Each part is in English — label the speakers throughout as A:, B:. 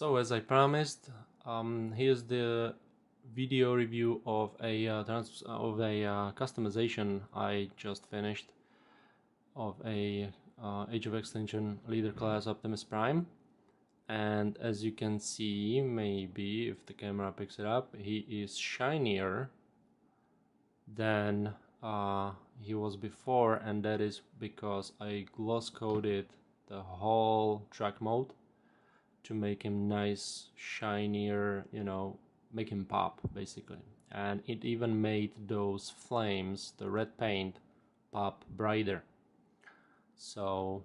A: So as I promised, here's the video review of a customization I just finished of a Age of Extinction leader class Optimus Prime. And as you can see, maybe if the camera picks it up, he is shinier than he was before, and that is because I gloss coated the whole track mode to make him nice, shinier, make him pop basically. And it even made those flames, the red paint, pop brighter. So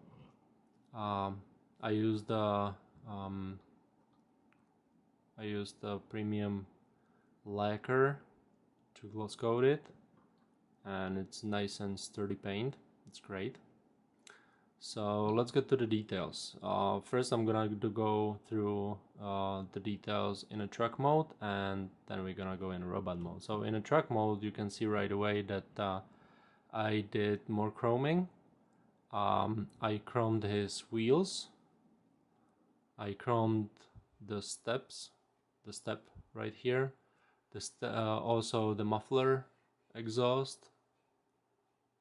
A: I used the premium lacquer to gloss coat it, and it's nice and sturdy paint. It's great. So let's get to the details. First I'm gonna go through the details in a truck mode, and then we're gonna go in a robot mode. So in a truck mode you can see right away that I did more chroming. I chromed his wheels, I chromed the step right here, also the muffler exhaust.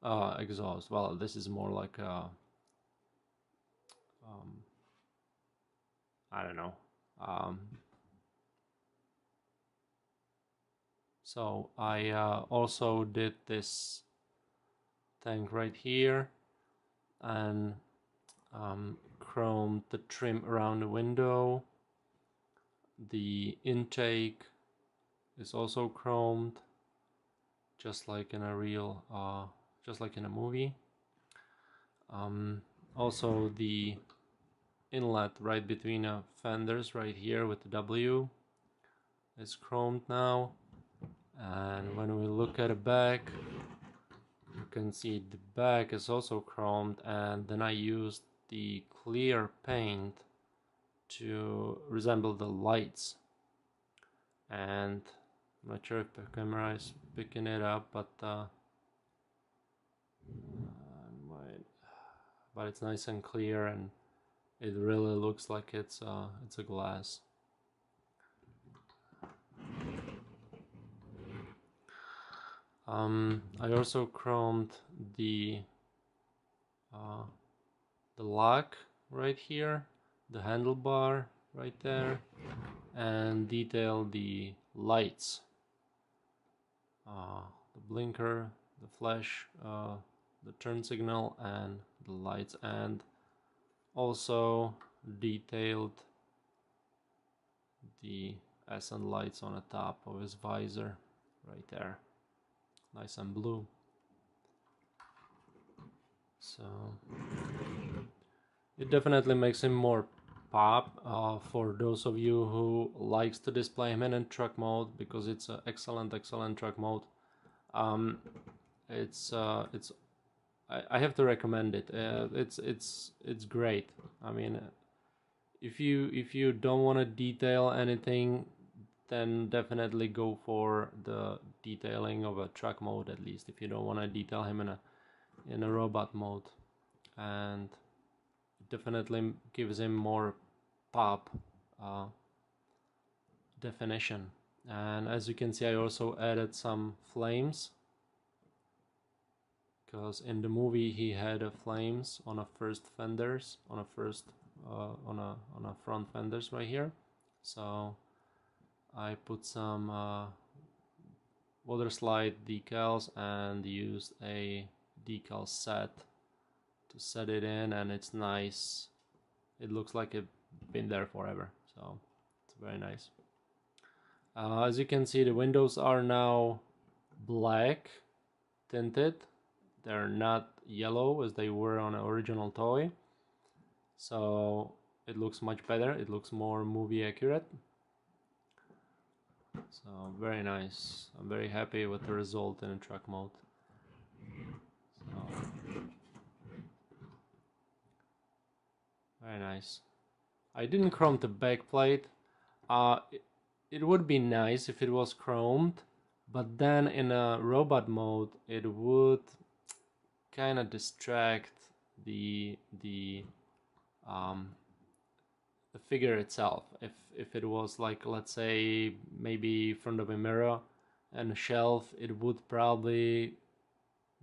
A: Well, this is more like a I don't know. So I also did this tank right here, and chromed the trim around the window. The intake is also chromed, just like in a real, just like in a movie. Also the inlet right between the fenders right here with the W is chromed now. And when we look at the back, you can see the back is also chromed, and then I used the clear paint to resemble the lights. And I'm not sure if the camera is picking it up, but it's nice and clear, and it really looks like it's a glass. I also chromed the lock right here, the handlebar right there, and detailed the lights, the blinker, the flash, the turn signal, and the lights, and also detailed the SN lights on the top of his visor right there, nice and blue. So it definitely makes him more pop for those of you who likes to display him in truck mode, because it's an excellent truck mode. I have to recommend it. It's great. I mean, if you don't want to detail anything, then definitely go for the detailing of a truck mode, at least if you don't want to detail him in a robot mode. And it definitely gives him more pop definition. And as you can see, I also added some flames, because in the movie he had flames on a first fenders, on a front fenders right here. So I put some water slide decals and used a decal set to set it in, and it's nice. It looks like it's been there forever, so it's very nice. As you can see, the windows are now black tinted. They're not yellow as they were on the original toy, so it looks much better. It looks more movie accurate. So very nice. I'm very happy with the result in a truck mode. So, very nice. I didn't chrome the back plate. It would be nice if it was chromed, but then in a robot mode it would kind of distract the the figure itself. If it was like, let's say, maybe in front of a mirror and a shelf, it would probably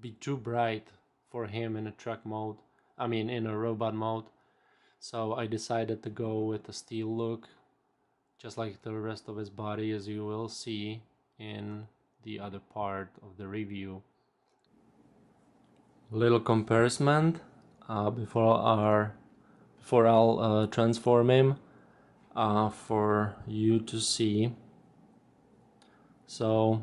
A: be too bright for him in a truck mode. I mean, in a robot mode. So I decided to go with a steel look, just like the rest of his body, as you will see in the other part of the review. Little comparison before I'll transform him for you to see. So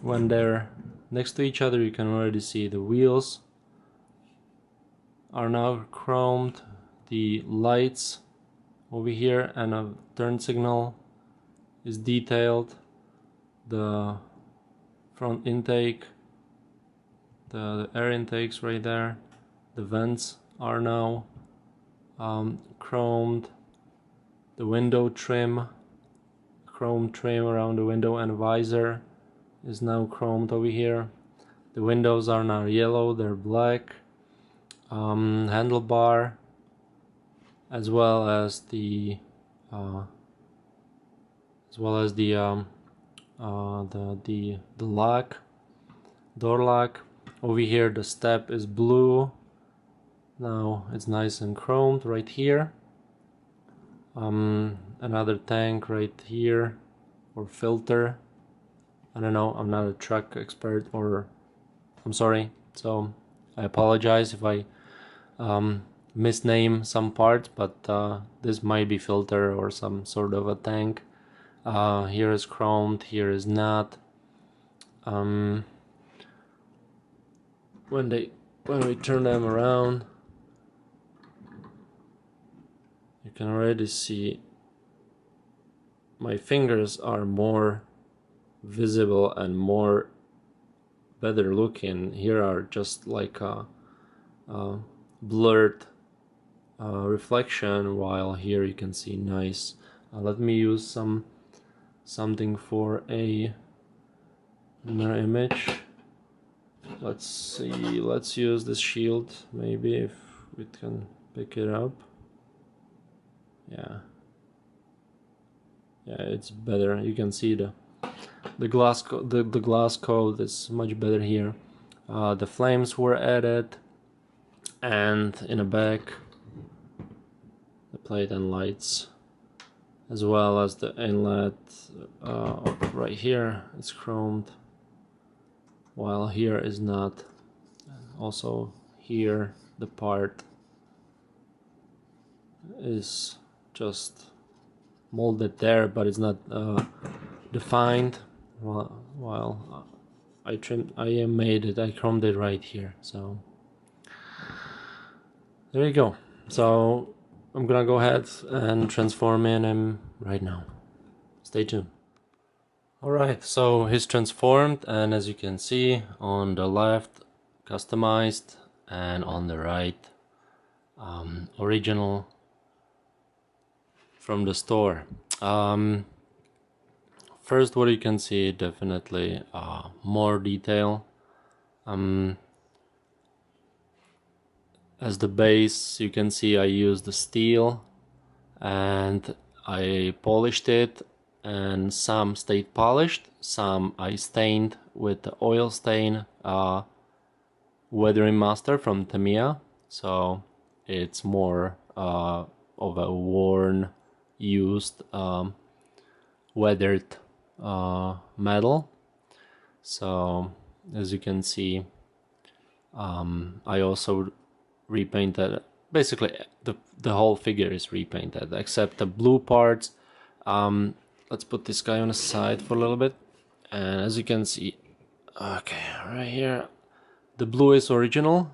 A: when they're next to each other, you can already see the wheels are now chromed, the lights over here and a turn signal is detailed, the front intake, the air intakes right there, the vents are now chromed, the window trim, chrome trim around the window and visor is now chromed over here. The windows are not yellow, they're black. Handlebar, as well as the lock, door lock. Over here the step is blue. Now it's nice and chromed right here. Another tank right here, or filter. I don't know, I'm not a truck expert, or I'm sorry, so I apologize if I misname some parts, but this might be filter or some sort of a tank. Here is chromed, here is not. When we turn them around, you can already see my fingers are more visible and more better looking. Here are just like a blurred reflection, while here you can see nice. Let me use something for a mirror image. Let's see, let's use this shield, maybe if we can pick it up. Yeah, it's better. You can see the glass code is much better here. The flames were added, and in the back the plate and lights, as well as the inlet right here is chromed, while here is not. Also here the part is just molded there, but it's not defined. While I chromed it right here. So there you go. So I'm gonna go ahead and transform in him right now. Stay tuned. Alright, so he's transformed, and as you can see, on the left customized, and on the right original from the store. First, what you can see, definitely more detail. As the base, you can see I used the steel and I polished it, and some stayed polished, some I stained with the oil stain Weathering Master from Tamiya, so it's more of a worn, used, weathered metal. So as you can see, I also repainted, basically the whole figure is repainted except the blue parts. Let's put this guy on the side for a little bit, and as you can see, okay, right here the blue is original.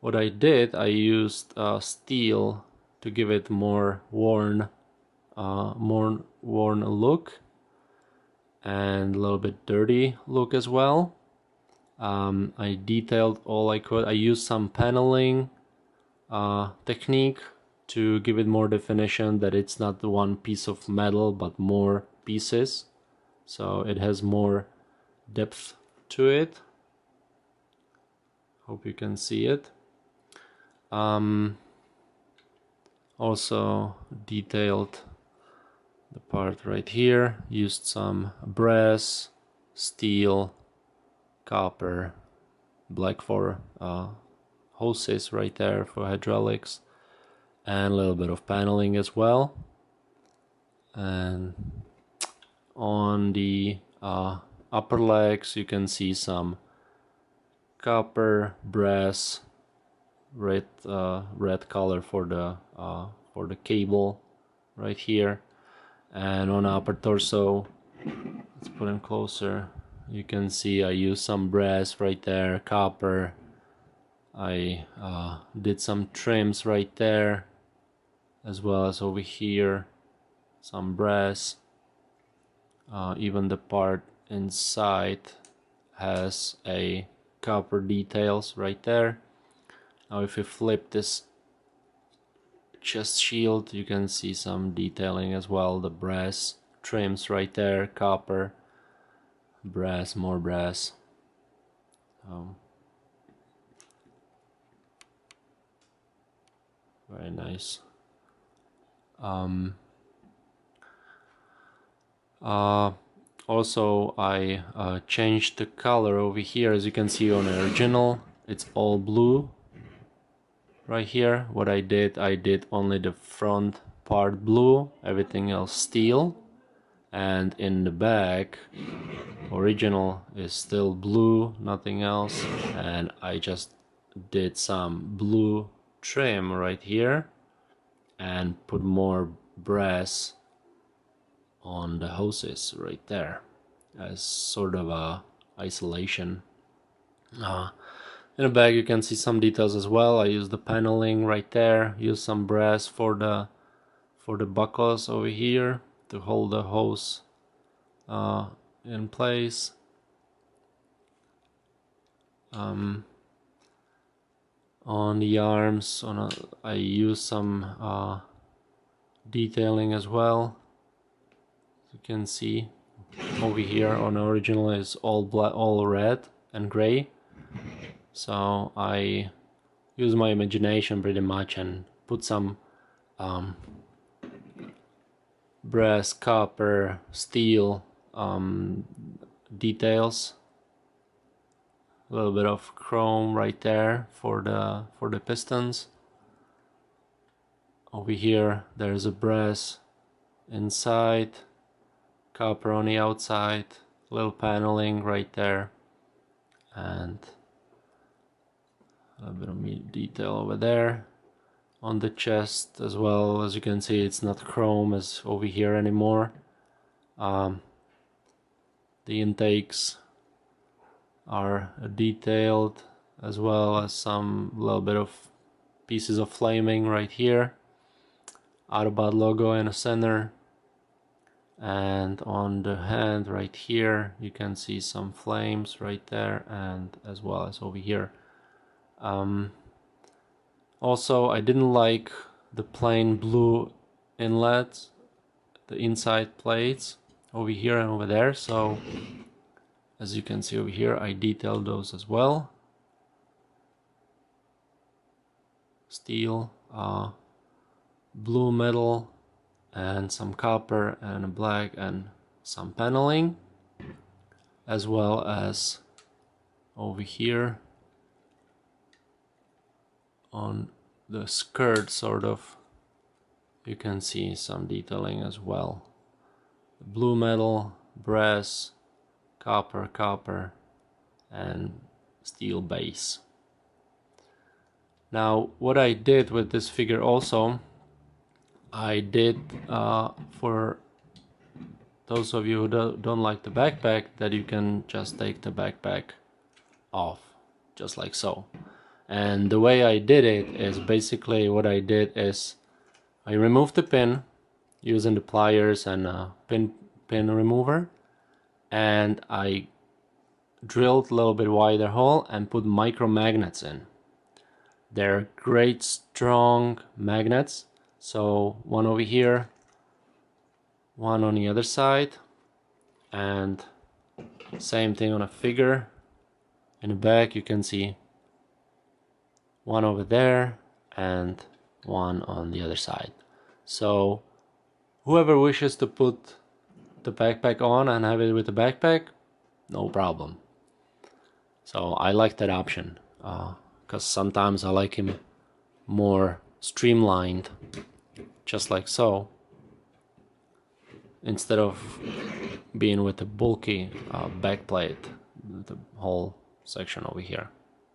A: What I did, I used steel to give it more worn look, and a little bit dirty look as well. I detailed all I could. I used some paneling technique to give it more definition, that it's not the one piece of metal but more pieces, so it has more depth to it. Hope you can see it. Also detailed the part right here, used some brass, steel, copper, black for hoses right there for hydraulics, and a little bit of paneling as well. And on the upper legs you can see some copper, brass, red color for the cable right here. And on the upper torso, let's put him closer, you can see I used some brass right there, copper. I did some trims right there, as well as over here some brass. Even the part inside has a copper details right there. Now if you flip this chest shield, you can see some detailing as well. The brass trims right there, copper, brass, more brass. Very nice. Also I changed the color over here. As you can see on the original, it's all blue right here. What I did only the front part blue, everything else steel. And in the back, original is still blue, nothing else. And I just did some blue trim right here and put more brass on the hoses right there as sort of a isolation. In the back you can see some details as well. I used the paneling right there, used some brass for the buckles over here to hold the hose in place. On the arms, I used some detailing as well. As you can see over here on the original is all black, all red and gray. So I use my imagination pretty much and put some brass, copper, steel details. A little bit of chrome right there for the pistons. Over here there's a brass inside, copper on the outside, little paneling right there, and a bit of detail over there on the chest as well. As you can see, it's not chrome as over here anymore. The intakes are detailed, as well as some little bit of pieces of flaming right here, Autobot logo in the center. And on the hand right here you can see some flames right there, and as well as over here. Also, I didn't like the plain blue inlets, the inside plates over here and over there, so as you can see over here I detailed those as well. Steel, blue metal, and some copper and a black, and some paneling, as well as over here on the skirt sort of you can see some detailing as well. Blue metal, brass, copper, and steel base. Now what I did with this figure also, I did for those of you who don't like the backpack, that you can just take the backpack off, just like so. And the way I did it is basically what I did is I removed the pin using the pliers and a pin remover, and I drilled a little bit wider hole and put micro magnets in. They're great strong magnets. So one over here, one on the other side, and same thing on a figure. In the back you can see one over there and one on the other side. So whoever wishes to put the backpack on and have it with the backpack, no problem. So I like that option, because sometimes I like him more streamlined, just like so, instead of being with the bulky backplate, the whole section over here.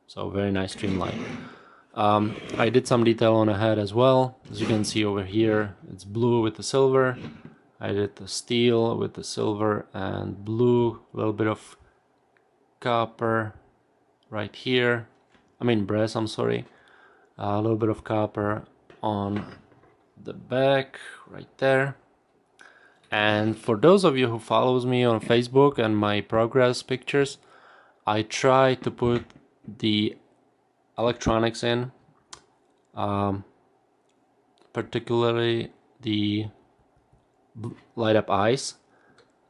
A: So very nice streamline. I did some detail on the head as well. As you can see over here, it's blue with the silver. I did the steel with the silver and blue, a little bit of copper right here. I mean brass, I'm sorry. A little bit of copper on the back right there. And for those of you who follows me on Facebook and my progress pictures, I try to put the electronics in, particularly the light up eyes.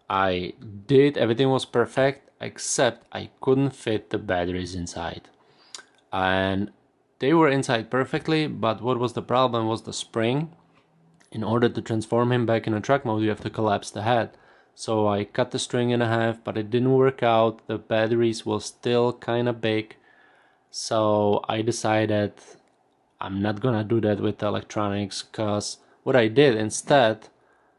A: I did, everything was perfect, except I couldn't fit the batteries inside. And they were inside perfectly, but what was the problem was the spring. In order to transform him back in a truck mode, you have to collapse the head. So I cut the string in half, but it didn't work out. The batteries were still kind of big. So I decided I'm not gonna do that with the electronics, because what I did instead,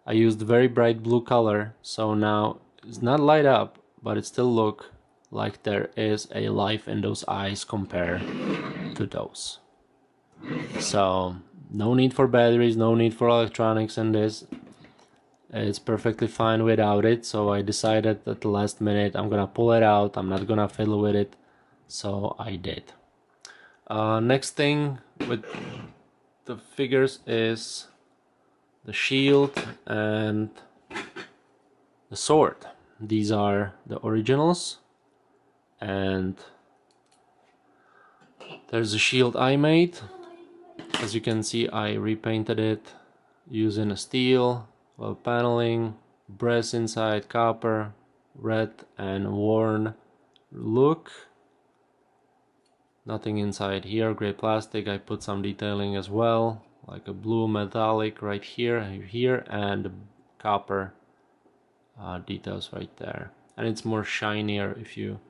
A: I used very bright blue color. So now it's not light up, but it still look like there is a life in those eyes compared to those. So no need for batteries, no need for electronics in this. It's perfectly fine without it. So I decided at the last minute I'm gonna pull it out. I'm not gonna fiddle with it. So I did. Next thing with the figures is the shield and the sword. These are the originals, and there's a shield I made. As you can see, I repainted it using a steel, well, paneling, brass inside, copper, red and worn look. Nothing inside here, gray plastic. I put some detailing as well, like a blue metallic right here, and copper details right there. And it's more shinier. If you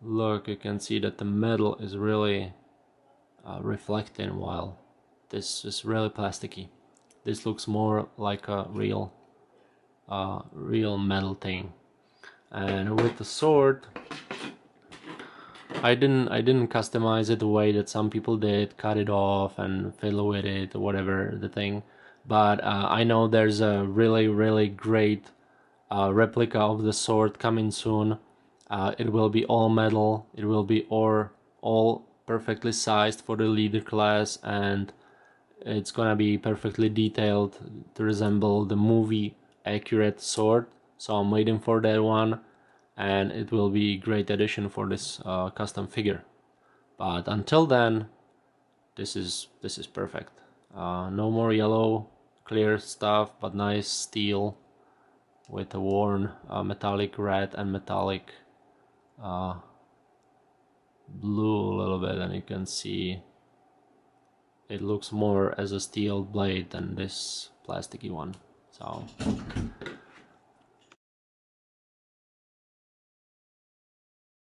A: look, you can see that the metal is really reflecting, while this is really plasticky. This looks more like a real metal thing. And with the sword, I didn't customize it the way that some people did, cut it off and fiddle with it or whatever the thing. But I know there's a really great replica of the sword coming soon. It will be all metal. It will be all perfectly sized for the leader class, and it's gonna be perfectly detailed to resemble the movie accurate sword. So I'm waiting for that one, and it will be a great addition for this custom figure. But until then, this is perfect. No more yellow clear stuff, but nice steel with a worn metallic red and metallic blue a little bit, and you can see it looks more as a steel blade than this plasticky one. So